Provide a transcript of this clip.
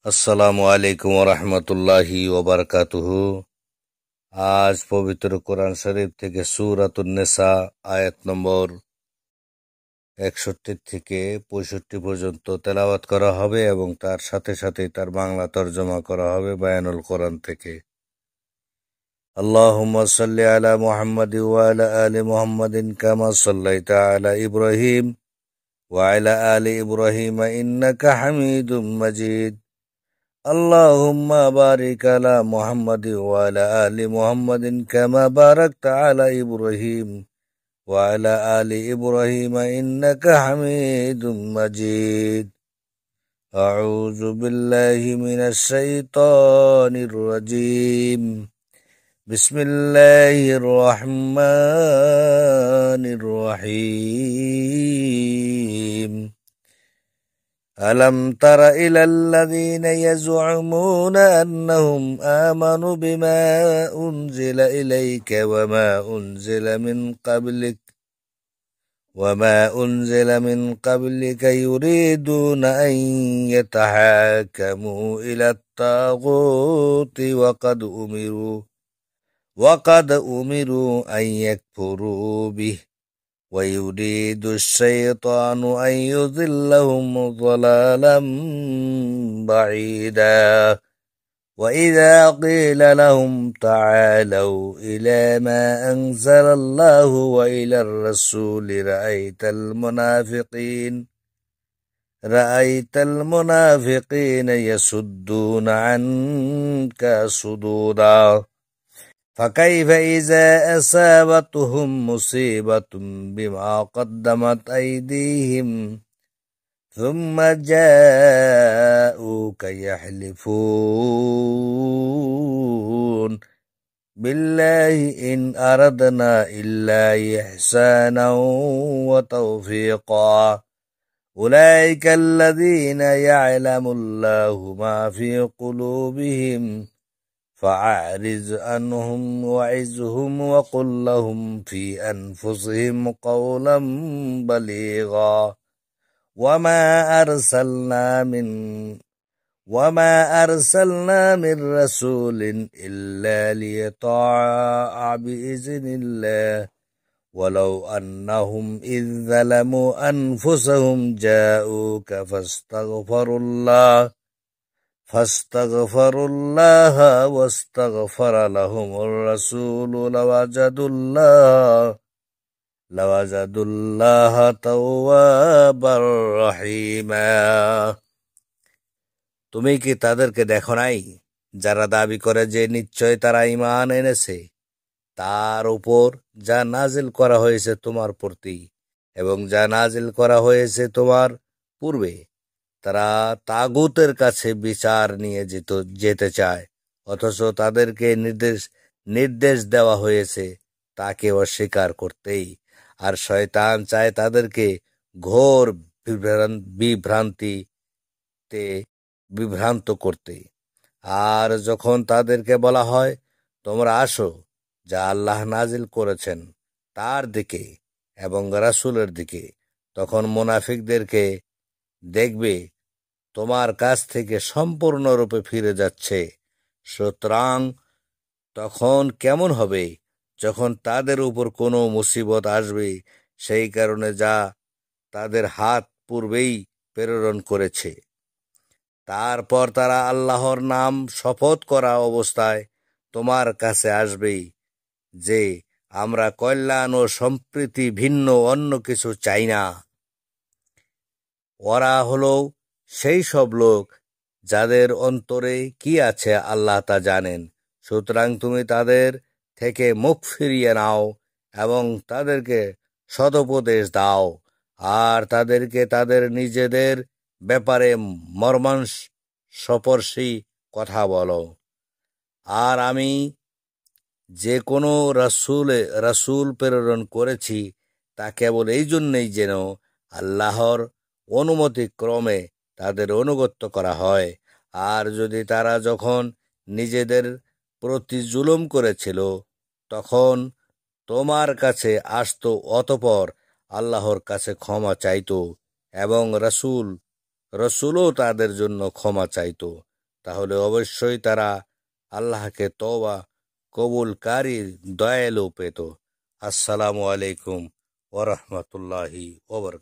আসসালামু আলাইকুম ওরহমতুল্লাহি ওবারকাতুহু। আজ পবিত্র কোরআন শরীফ থেকে সূরাতুন নিসা আয়াত নম্বর 61 থেকে 65 পর্যন্ত তেলাওয়াত করা হবে এবং তার সাথে সাথে তার বাংলা তর্জমা করা হবে বায়ানুল কোরআন থেকে। আল্লাহুম্মা সাল্লি আলা মুহাম্মাদিন ওয়া আলা আলি মুহাম্মাদিন কামা সাল্লাইতা আলা ইব্রাহিম ওয়া আলা আলি ইব্রাহিম ইন্নাকা হামিদুম মাজিদ। اللهم بارك على محمد وعلى آل محمد كما باركت على إبراهيم وعلى آل إبراهيم إنك حميد مجيد. أعوذ بالله من الشيطان الرجيم. بسم الله الرحمن الرحيم. ألم تر إلى الذين يزعمون أنهم آمنوا بما أنزل إليك وما أنزل من قبلك يريدون أن يتحاكموا إلى الطاغوت وقد أمروا أن يكفروا به ويريد الشيطان أن يضلهم ضلالا بعيدا. وإذا قيل لهم تعالوا إلى ما أنزل الله وإلى الرسول رأيت المنافقين يصدون عنك صدودا. فكيف إذا أصابتهم مصيبة بما قدمت أيديهم ثم جاءوك يحلفون بالله إن أردنا إلا إحسانا وتوفيقا أولئك الذين يعلم الله ما في قلوبهم فأعرض عنهم وعظهم وقل لهم في أنفسهم قولا بليغا. وما أرسلنا من رسول إلا ليطاع بإذن الله ولو أنهم إذ ظلموا أنفسهم جاءوك فاستغفروا الله واستغفر لهم الرسول لوجدوا الله توابا رحيما. তুমি কি তাদেরকে দেখো নাই যারা দাবি করে যে নিশ্চয় তারা ঈমান এনেছে তার উপর যা নাজিল করা হয়েছে তোমার প্রতি এবং যা নাজিল করা হয়েছে তোমার পূর্বে, তারা তাগুতের কাছে বিচার নিয়ে যেতে চায় অথচ তাদেরকে নির্দেশ দেওয়া হয়েছে তাকে অস্বীকার করতেই, আর শয়তান চায় তাদেরকে ঘোর বিভ্রান্ত করতে। আর যখন তাদেরকে বলা হয় তোমরা আসো যা আল্লাহ নাজিল করেছেন তার দিকে এবং রাসূলের দিকে, তখন মুনাফিকদেরকে দেখবে তোমার কাছ থেকে সম্পূর্ণরূপে ফিরে যাচ্ছে। সুতরাং তখন কেমন হবে যখন তাদের উপর কোনো মুসিবত আসবে সেই কারণে যা তাদের হাত পূর্বেই প্রেরণ করেছে। তারপর তারা আল্লাহর নাম শপথ করা অবস্থায় তোমার কাছে আসবেই যে আমরা কল্যাণ ও সম্প্রীতি ভিন্ন অন্য কিছু চাই না। ওরা হলো সেই সব লোক যাদের অন্তরে কি আছে আল্লাহ তা জানেন। সুতরাং তুমি তাদের থেকে মুখ ফিরিয়ে নাও এবং তাদেরকে সদুপদেশ দাও আর তাদেরকে তাদের নিজেদের ব্যাপারে মর্মস্পর্শী কথা বলো। আর আমি যে কোনো রাসূল প্রেরণ করেছি তা কেবল এই জন্যই যেন আল্লাহর অনুমতি ক্রমে তাদের অনুগত্য করা হয়। আর যদি তারা যখন নিজেদের প্রতি জুলুম করেছিল তখন তোমার কাছে আসতো অতঃপর আল্লাহর কাছে ক্ষমা চাইতো এবং রসুলও তাদের জন্য ক্ষমা চাইতো, তাহলে অবশ্যই তারা আল্লাহকে তওবা কবুলকারী দয়ালু পেত। আসসালামু আলাইকুম ওয়া রাহমাতুল্লাহি ওয়া বারাকাতুহু।